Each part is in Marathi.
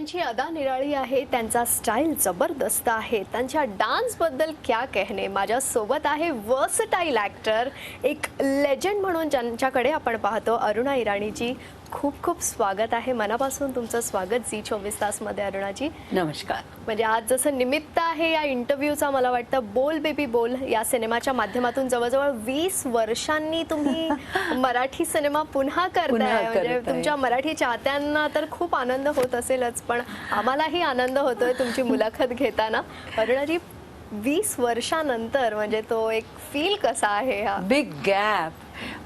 त्यांची अदा निराळी आहे, त्यांचा स्टाईल जबरदस्त आहे, त्यांच्या डान्सबद्दल क्या कहने. माझ्यासोबत आहे वर्सटाईल ॲक्टर, एक लेजंड म्हणून ज्यांच्याकडे आपण पाहतो, अरुणा इराणीजी. खूप खूप स्वागत आहे, मनापासून तुमचं स्वागत झी 24 तासमध्ये. अरुणाजी नमस्कार. म्हणजे आज जसं निमित्त आहे या इंटरव्ह्यूचा, मला वाटतं बोल बेबी बोल या सिनेमाच्या माध्यमातून जवळजवळ 20 वर्षांनी तुम्ही मराठी सिनेमा पुन्हा करताय. म्हणजे तुमच्या मराठी चाहत्यांना तर खूप आनंद होत असेलच, पण आम्हालाही आनंद होतोय तुमची मुलाखत घेताना. अरुणाजी, 20 वर्षानंतर म्हणजे तो एक फील कसा आहे? हा बिग गॅप,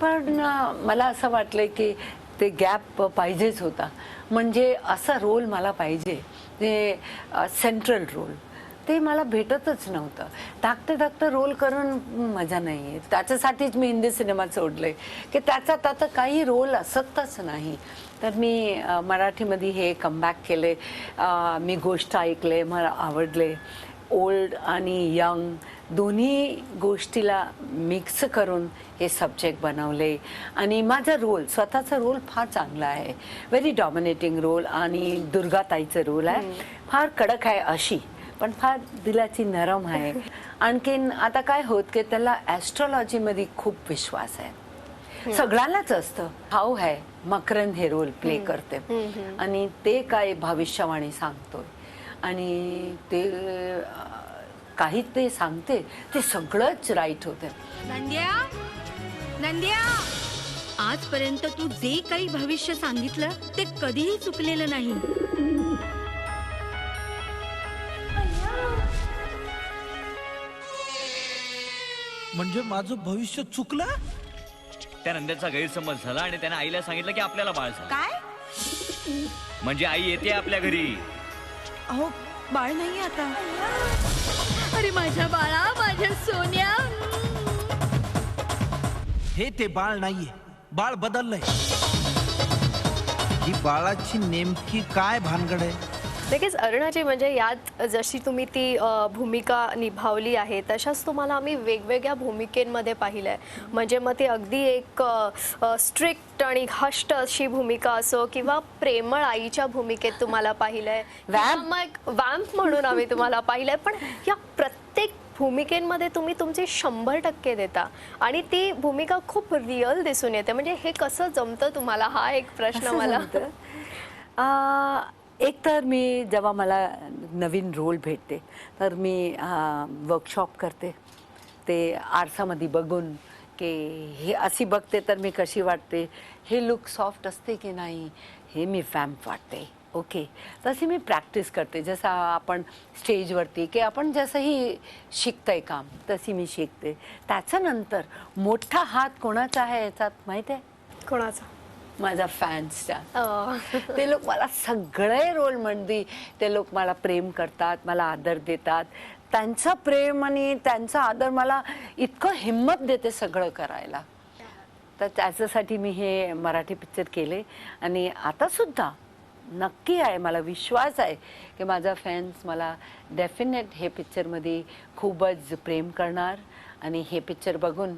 पण मला असं वाटलंय की ते गॅप पाहिजेच होता. म्हणजे असा रोल मला पाहिजे, ते सेंट्रल रोल, ते मला भेटतच नव्हतं. धाकटे रोल करून मजा नाही आहे. त्याच्यासाठीच मी हिंदी सिनेमा सोडले की त्याच्यात आता काही रोल असतच नाही. तर मी मराठीमध्ये हे कमबॅक केले. मी गोष्ट ऐकले, मला आवडले. ओल्ड आणि यंग दोन्ही गोष्टीला मिक्स करून हे सब्जेक्ट बनवले. आणि माझा रोल, स्वतःचा रोल फार चांगला आहे. Very dominating role. आणि दुर्गाताईचं रोल आहे, फार कडक आहे अशी, पण फार दिलाची नरम आहे. आणखीन आता काय होत की त्याला ॲस्ट्रॉलॉजीमध्ये खूप विश्वास आहे. सगळ्यांनाच असतं. हाऊ आहे मकरंद हे रोल प्ले करते आणि ते काय भविष्यवाणी सांगतोय आणि ते काही ते सांगते ते सगळंच राईट होते. नंद्या, नंद्या, आजपर्यंत तू जे काही भविष्य सांगितलं ते कधीही चुकलेलं नाही. म्हणजे माझं भविष्य चुकलं? त्या नंद्याचा गैरसमज झाला आणि त्याने आईला सांगितलं की आपल्याला बाळ झालं. काय? म्हणजे आई येते आपल्या घरी. अहो, बाळ नाही आता. अरे माझ्या बाळा, माझ्या सोन्या. हे ते बाळ नाहीये, बाळ बदललंय. ही बाळाची नेमकी काय भानगड आहे? नक्कीच अरुणाजी, म्हणजे यात जशी तुम्ही ती भूमिका निभावली आहे तशाच तुम्हाला आम्ही वेगवेगळ्या भूमिकेमध्ये पाहिलं आहे. म्हणजे मग ती अगदी एक स्ट्रिक्ट आणि घाष्ट अशी भूमिका असो किंवा प्रेमळ आईच्या भूमिकेत तुम्हाला पाहिलं आहे, मग वॅम्प म्हणून आम्ही तुम्हाला पाहिलं आहे. पण या प्रत्येक भूमिकेमध्ये तुम्ही तुमचे 100% देता आणि ती भूमिका खूप रिअल दिसून येते. म्हणजे हे कसं जमतं तुम्हाला, हा एक प्रश्न मला. एक तर मी जेव्हा मला नवीन रोल भेटते तर मी वर्कशॉप करते. ते आरसामध्ये बघून की हे अशी बघते तर मी कशी वाटते, हे लुक सॉफ्ट असते की नाही, हे मी वॅम्प वाटते. ओके, तशी मी प्रॅक्टिस करते. जसं आपण स्टेजवरती की आपण जसंही शिकतंय काम तशी मी शिकते. त्याच्यानंतर मोठा हात कोणाचा आहे याच्यात माहीत आहे? कोणाचा? माझा फॅन्सचा. ते लोक मला सगळे रोलमध्ये ते लोक मला प्रेम करतात, मला आदर देतात. त्यांचं प्रेम आणि त्यांचा आदर मला इतकं हिम्मत देते सगळं करायला. तर त्याच्यासाठी मी हे मराठी पिक्चर केले आणि आतासुद्धा नक्की आहे, मला विश्वास आहे की माझा फॅन्स मला डेफिनेट हे पिक्चरमध्ये खूपच प्रेम करणार आणि हे पिक्चर बघून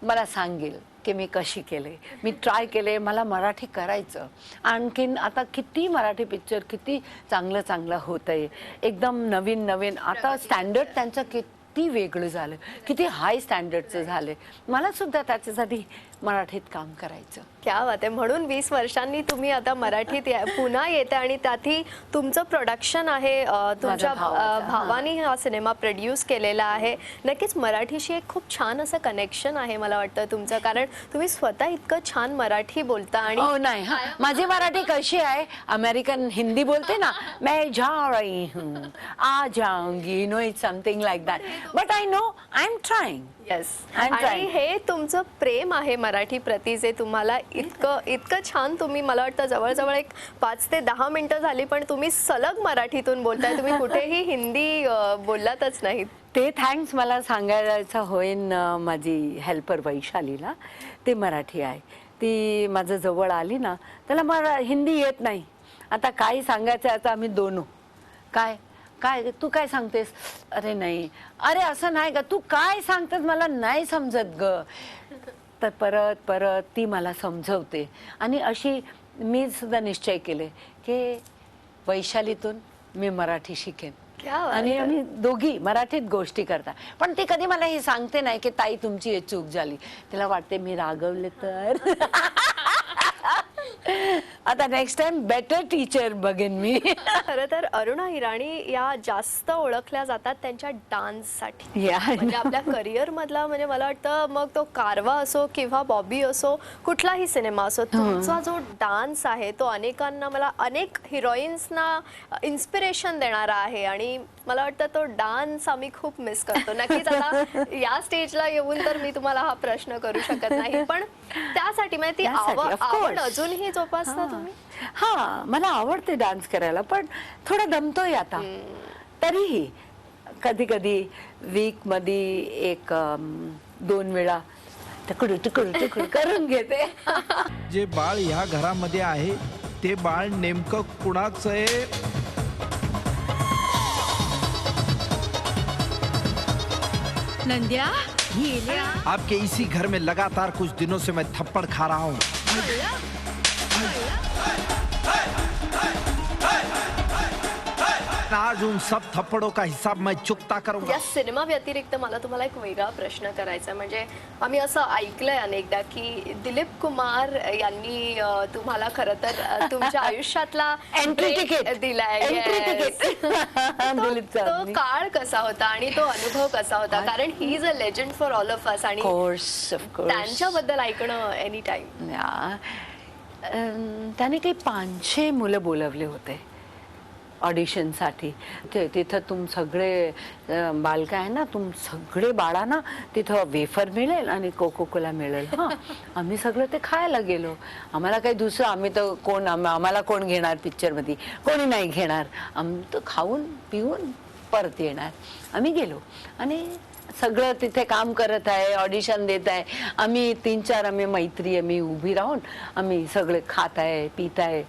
मला सांगेल की मी कशी केले, मी ट्राय केले, मला मराठी करायचं. आणखीन आता किती मराठी पिक्चर किती चांगलं होत आहे, एकदम नवीन. आता स्टँडर्ड त्यांचं किती वेगळं झालं, किती हाय स्टँडर्डचं झालं. मला सुद्धा त्याच्यासाठी मराठीत काम करायचं. क्या बात आहे. म्हणून 20 वर्षांनी तुम्ही आता मराठीत पुन्हा येते आणि त्यातही तुमचं प्रोडक्शन आहे, तुमच्या भावानी हा सिनेमा प्रोड्यूस केलेला आहे. नक्कीच मराठीशी एक खूप छान असं कनेक्शन आहे मला वाटतं तुमचं, कारण तुम्ही स्वतः इतकं छान मराठी बोलता. आणि नाही, माझी मराठी कशी आहे, अमेरिकन हिंदी बोलते ना, मैं जा रही हूँ, आ जाऊंगी, no it's something like that, but I know I am trying. Yes, आणि हे तुमचं प्रेम आहे मराठी प्रती, जे तुम्हाला इतकं छान, तुम्ही मला वाटतं जवळजवळ एक 5 ते 10 मिनिटं झाली पण तुम्ही सलग मराठीतून बोलताय. तुम्ही कुठेही हिंदी बोललातच नाहीत. ते थँक्स मला सांगायचं होईन माझी हेल्पर वैशालीला. ते मराठी आहे, ती माझं जवळ आली ना, त्याला मला हिंदी येत नाही. आता काही सांगायचं आता आम्ही दोनों काय तू काय सांगतेस, अरे नाही, अरे असं नाही का, तू काय सांगतेस मला नाही समजत ग. तर परत ती मला समजवते आणि अशी मी सुद्धा निश्चय केले की वैशालीतून मी मराठी शिकेन क्या बात आणि आहे. आम्ही दोघी मराठीत गोष्टी करता. पण ती कधी मला हे सांगते नाही की ताई तुमची हे चूक झाली. तिला वाटते मी रागवले तर आता नेक्स्ट टाइम बेटर टीचर बघेन मी. खरं तर अरुणा इराणी या जास्त ओळखल्या जातात त्यांच्या डान्ससाठी. या म्हणजे आपल्या करिअर मधला म्हणजे मला वाटतं मग तो कारवा असो किंवा बॉबी असो कुठलाही सिनेमा असो तुमचा जो डान्स आहे तो अनेकांना मला अनेक हिरोईन्सना इन्स्पिरेशन देणारा आहे आणि मला वाटतं तो डान्स आम्ही खूप मिस करतो. नक्कीच आता या स्टेजला येऊन तर मी तुम्हाला हा प्रश्न करू शकत नाही पण त्यासाठी म्हणजे ती त्यासाठी, of आवड course. अजूनही जोपासता तुम्ही. हा मला आवडते डान्स करायला पण थोडा दमतोय आता. तरीही कधी कधी वीक मध्ये एक 2 वेळा टुकुडू टुकुडू टुकुडू करून घेते. जे बाळ ह्या घरामध्ये आहे ते बाळ नेमकं कुणाचं आहे? नंद्या गेल्या आपके इसी घर में लगातार कुछ दिनों से मैं थप्पड़ खा रहा हूँ. आज उन सब थप्पड़ों का हिसाब मैं चुकता करूंगा. या सिनेमा व्यतिरिक्त मला तुम्हाला एक वेगळा प्रश्न करायचा आहे. म्हणजे आम्ही असं ऐकलंय अनेकदा की दिलीप कुमार यांनी तुम्हाला खरं तर तुमच्या आयुष्यातला Entry break ticket. दिलाय. Entry Yes. ticket. दिलीप तो सरांनी. काळ कसा होता आणि तो अनुभव कसा होता कारण he is a legend for all of us आणि कोर्स ऑफ कोर्स त्यांच्याबद्दल ऐकणं एनी टाइम. त्याने काही 500 मुलं बोलवले होते ऑडिशनसाठी. तिथं तुम सगळे बालका आहे ना तुम सगळे बाळा ना तिथं वेफर मिळेल आणि कोको कोला मिळेल. हां आम्ही सगळं ते खायला गेलो. आम्हाला काही दुसरं आम्ही तर कोण आम्हाला कोण घेणार पिक्चरमध्ये कोणी नाही घेणार. आम्ही तर खाऊन पिऊन परत येणार. आम्ही गेलो आणि सगळं तिथे काम करत आहे ऑडिशन देत आहे. आम्ही 3-4 आम्ही मैत्री आम्ही उभी राहून आम्ही सगळे खात आहे पित आहे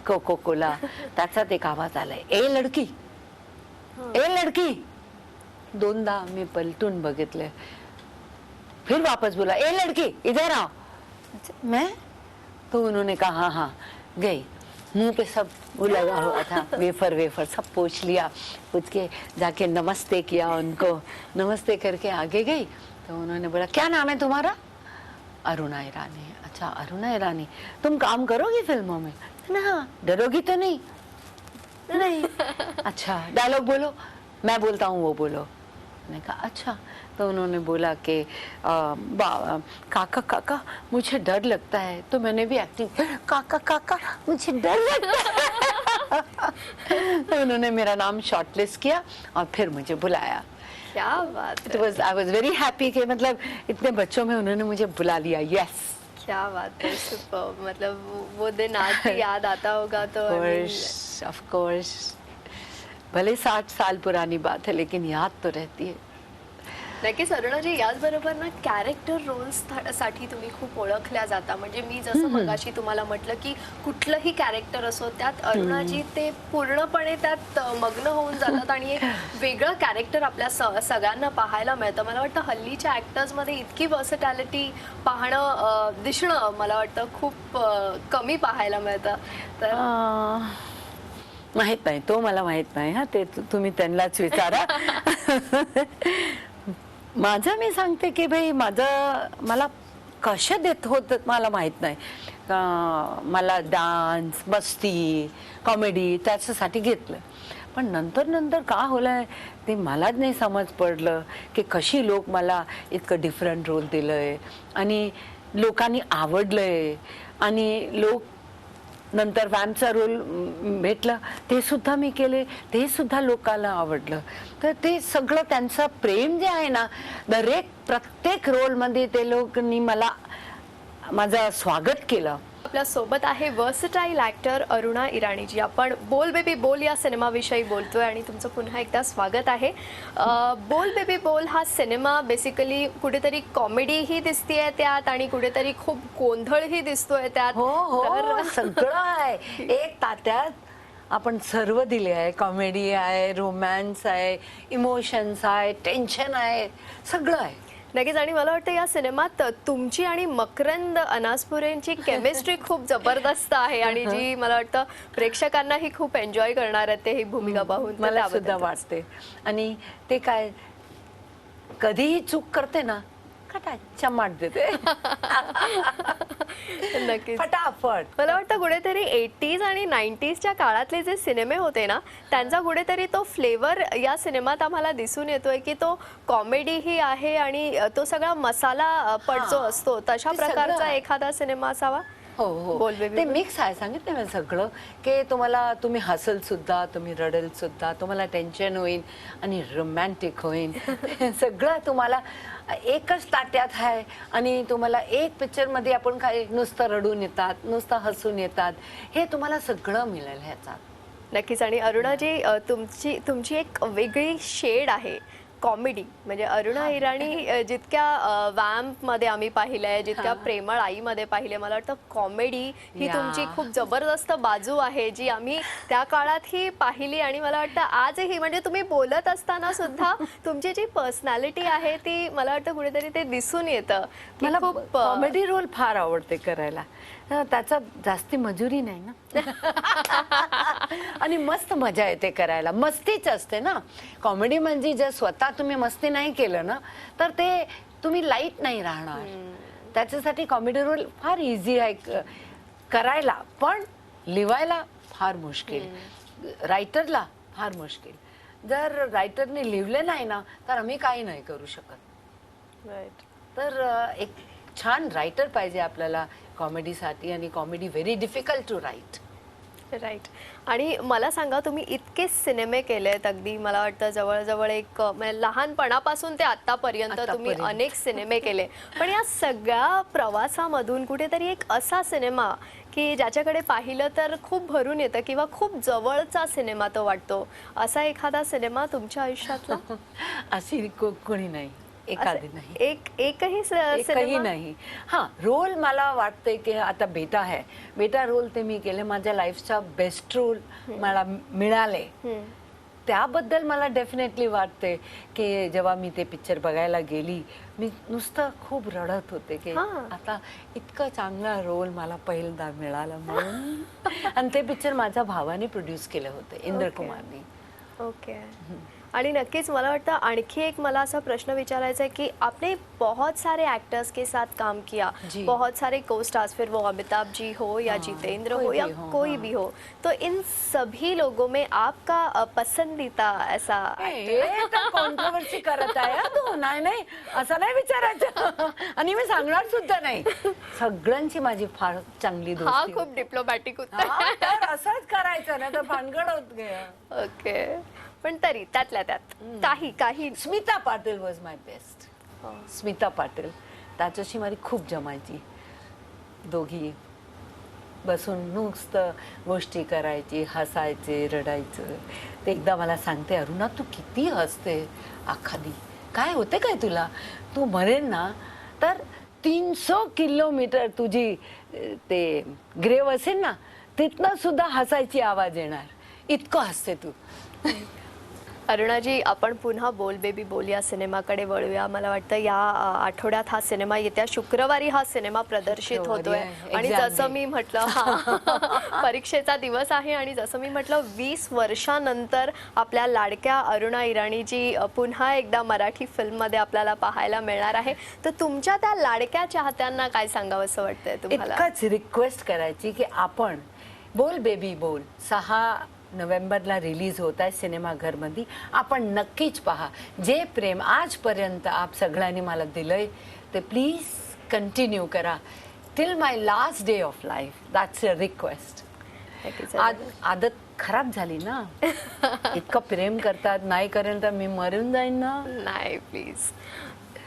कोको कोला. त्याचाच एक आवाज आलाय ए लडकी ए लडकी. 2दा मी पलटून बघितले. फिर वापस बोला ए लड़की इधर आओ. मैं तो उन्होंने कहा हाँ हाँ. गई मुंह पे सब वो लगा हुआ था वेफर वेफर सब पोंछ लिया. पूछ के जाके नमस्ते किया उनको. नमस्ते करके आगे गई तो उन्होंने बोला क्या नाम है तुम्हारा? अरुणा ईरानी. अच्छा अरुणा ईरानी तुम काम करोगी फिल्मों में? हाँ डरोगी तो नहीं? नहीं. अच्छा डायलॉग बोलो. मैं बोलता हूँ वो बोलो. मैंने कहा अच्छा. तो उन्होंने बोला कि काका काका मुझे डर लगता है. तो मैंने भी एक्टिंग काका काका मुझे डर लगता है. तो उन्होंने मेरा नाम शॉर्टलिस्ट किया और फिर मुझे बुलाया. क्या बात है. आई वॉज वेरी हैप्पी कि मतलब इतने बच्चों में उन्होंने मुझे बुला लिया. यस क्या बात है. सुपर. मतलब वो दिन आज भी याद आता होगा तो I mean, ऑफ कोर्स. भले 60 साल पुरानी बात है लेकिन याद तो रहती है. नक्कीच अरुणाजी याचबरोबर ना कॅरेक्टर रोल्स साठी तुम्ही खूप ओळखल्या जाता. म्हणजे मी जसं मगाशी तुम्हाला म्हटलं की कुठलंही कॅरेक्टर असो त्यात अरुणाजी ते पूर्णपणे त्यात मग्न होऊन जातात आणि एक वेगळं कॅरेक्टर आपल्या सगळ्यांना पाहायला मिळतं. मला वाटतं हल्लीच्या ऍक्टर्स मध्ये इतकी वर्सटॅलिटी पाहणं दिसणं मला वाटतं खूप कमी पाहायला मिळतं. तर माहित नाही तो मला माहित नाही. हा ते तुम्ही त्यांनाच विचारा. माझं मी सांगते की भाई मला कशा देत होत मला माहित नाही. मला डान्स मस्ती कॉमेडी त्याच्यासाठी घेतलं. पण नंतर नंतर का होलंय ते मलाच नाही समज पडलं की कशी लोक मला इतकं डिफरंट रोल दिलंय आणि लोकांनी आवडलंय आणि लोक नंतर वॅम्पचा रोल भेटला ते सुद्धा मी केले ते सुद्धा लोकांना आवडलं. तर ते सगळं त्यांचं प्रेम जे आहे ना प्रत्येक रोलमध्ये ते लोकांनी माझं स्वागत केलं. आपल्या सोबत आहे वर्सटाईल ऍक्टर अरुणा इराणीजी. आपण बोल बेबी बोल या सिनेमाविषयी बोलतोय आणि तुमचं पुन्हा एकदा स्वागत आहे. बोल बेबी बोल हा सिनेमा बेसिकली कुठेतरी कॉमेडीही दिसतेय त्यात आणि कुठेतरी खूप गोंधळही दिसतोय त्यात. हो हो सगळं आहे एक तात्यात. आपण सर्व दिले आहे. कॉमेडी आहे रोमॅन्स आहे इमोशन्स आहे टेन्शन आहे सगळं आहे. नक्कीच. आणि मला वाटतं या सिनेमात तुमची आणि मकरंद अनासपुरेंची केमिस्ट्री खूप जबरदस्त आहे आणि जी मला वाटतं प्रेक्षकांनाही खूप एन्जॉय करणार आहेत ते ही भूमिका पाहून. तर मला सुद्धा त्याबद्दल वाटते. आणि ते काय कधीही चूक करते ना का चमाट देते नक्कीच. फटाफट. मला वाटतं कुठेतरी 80s आणि 90sच्या काळातले जे सिनेमे होते ना त्यांचा कुठेतरी तो फ्लेवर या सिनेमात आम्हाला दिसून येतोय की तो कॉमेडीही आहे आणि तो सगळा मसाला पडतो असतो. तशा ते सगळं प्रकारचा आहे. एखादा सिनेमा असावा. हो हो बोल बेबी ते बोल. मिक्स आहे. सांगितलं मी सगळं की तुम्ही हसल सुद्धा, तुम्ही रडल सुद्धा, तुम्हाला टेन्शन होईल आणि रोमॅन्टिक होईल सगळं तुम्हाला एकच ताट्यात आहे. आणि तुम्हाला एक पिक्चर मध्ये आपण काय नुसतं रडून येतात, नुसतं हसून येतात, हे तुम्हाला सगळं मिळेल ह्याच्यात. नक्कीच. आणि अरुणाजी तुमची एक वेगळी शेड आहे कॉमेडी. म्हणजे अरुणा इराणी जितक्या वॅम्प मध्ये आम्ही पाहिलंय, जितक्या प्रेमळ आईमध्ये पाहिले, मला वाटतं कॉमेडी ही या. तुमची खूप जबरदस्त बाजू आहे जी आम्ही त्या काळातही पाहिली. आणि मला वाटतं आजही म्हणजे तुम्ही बोलत असताना सुद्धा तुमची जी पर्सनॅलिटी आहे ती मला वाटतं कुठेतरी ते दिसून येतं. की मला खूप कॉमेडी रोल फार आवडते करायला. त्याचा जास्ती मजुरी नाही ना आणि मस्त मजा येते करायला. मस्तीच असते ना कॉमेडी. म्हणजे जर स्वतः तुम्ही मस्ती नाही केलं ना तर ते तुम्ही लाईट नाही राहणार. त्याच्यासाठी कॉमेडी रोल फार इझी आहे करायला, पण लिहायला फार मुश्किल, रायटरला फार मुश्किल. जर रायटरने लिहिलं नाही ना तर आम्ही काही नाही करू शकत. Right. तर एक छान रायटर पाहिजे आपल्याला कॉमेडीसाठी. आणि comedy very difficult to write. Right. आणि मला सांगा तुम्ही इतके सिनेमे केलेत, अगदी मला वाटतं जवळजवळ एक म्हणजे लहानपणापासून ते आतापर्यंत तुम्ही अनेक सिनेमे केले. पण या सगळ्या प्रवासामधून कुठेतरी एक असा सिनेमा की ज्याच्याकडे पाहिलं तर खूप भरून येतं किंवा खूप जवळचा सिनेमा तो वाटतो, असा एखादा सिनेमा तुमच्या आयुष्यातला? अशी कोणी नाही, एखादी नाही, एकही एकही सिनेमा नाही. हा रोल मला वाटते की आता बेटा आहे, बेटा रोल ते मी केले. माझ्या लाईफचा बेस्ट रोल मला मिळाले. त्याबद्दल मला डेफिनेटली वाटते की जेव्हा मी ते पिक्चर बघायला गेली मी नुसतं खूप रडत होते की आता इतकं चांगला रोल मला पहिल्यांदा मिळाला म्हणून. आणि ते पिक्चर माझ्या भावाने प्रोड्यूस केलं होतं, इंद्र कुमारने. ओके. आणि नक्कीच मला वाटतं आणखी एक मला असा प्रश्न विचारायचा है कि आपने बहुत सारे एक्टर्स के साथ काम किया, बहुत सारे को स्टार्स, फिर वो अमिताभ जी हो या जितेंद्र हो या कोई भी हो, तो इन सभी लोगों में आपका पसंदीदा ऐसा कॉन्ट्रोवर्सी करत आहे तू. नाही नाही असं नाही विचारायचं आणि मी सांगणार सुद्धा नाही. सगळ्यांची माझी फार चांगली हा दोस्ती. खूप डिप्लोमॅटिक होता. हा, तर असंच करायचं ना तर भानगड होत गया. ओके. पण तरी त्यातल्या त्यात काही Smita Patil was my best. Smita Patil त्याच्याशी माझी खूप जमायची. दोघी बसून नुसतं गोष्टी करायची, हसायचे, रडायचं. ते एकदा मला सांगते, अरुणा तू किती हसते आखादी, काय होते काय तुला, तू मरेन ना तर 300 किलोमीटर तुझी ते ग्रेव असेल ना तिथनं सुद्धा हसायची आवाज येणार, इतकं हसते तू. अरुणाजी, आपण पुन्हा बोल बेबी बोल या सिनेमाकडे वळूया. मला वाटतं या आठवड्यात हा सिनेमा, येत्या शुक्रवारी हा सिनेमा प्रदर्शित होतोय. आणि जसं मी म्हटलं परीक्षेचा दिवस आहे आणि जसं मी म्हटलं 20 वर्षानंतर आपल्या लाडक्या अरुणा इराणीजी पुन्हा एकदा मराठी फिल्ममध्ये आपल्याला पाहायला मिळणार आहे. तर तुमच्या त्या लाडक्या चाहत्यांना काय सांगावं असं वाटतंय तुम्हाला? इतकंच रिक्वेस्ट करायची की आपण बोल बेबी बोल 6 नोव्हेंबरला रिलीज होत आहे सिनेमाघरमध्ये. आपण नक्कीच पहा. जे प्रेम आजपर्यंत आप सगळ्यांनी मला दिलंय ते प्लीज कंटिन्यू करा till my last day of life. That's a request. आदत खराब झाली ना. इतकं प्रेम करतात, नाही करेल तर मी मरून जाईन ना. नाही प्लीज.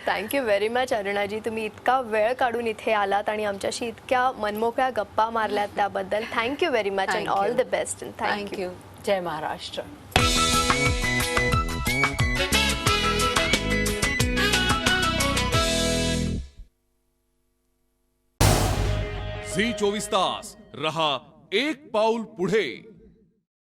थँक्यू व्हेरी मच अरुणाजी, तुम्ही इतका वेळ काढून इथे आलात आणि आमच्याशी इतक्या मनमोकळ्या गप्पा मारल्यात त्याबद्दल thank you very much and all the best. Thank you. जय महाराष्ट्र. झी 24 तास रहा एक पाऊल पुढे.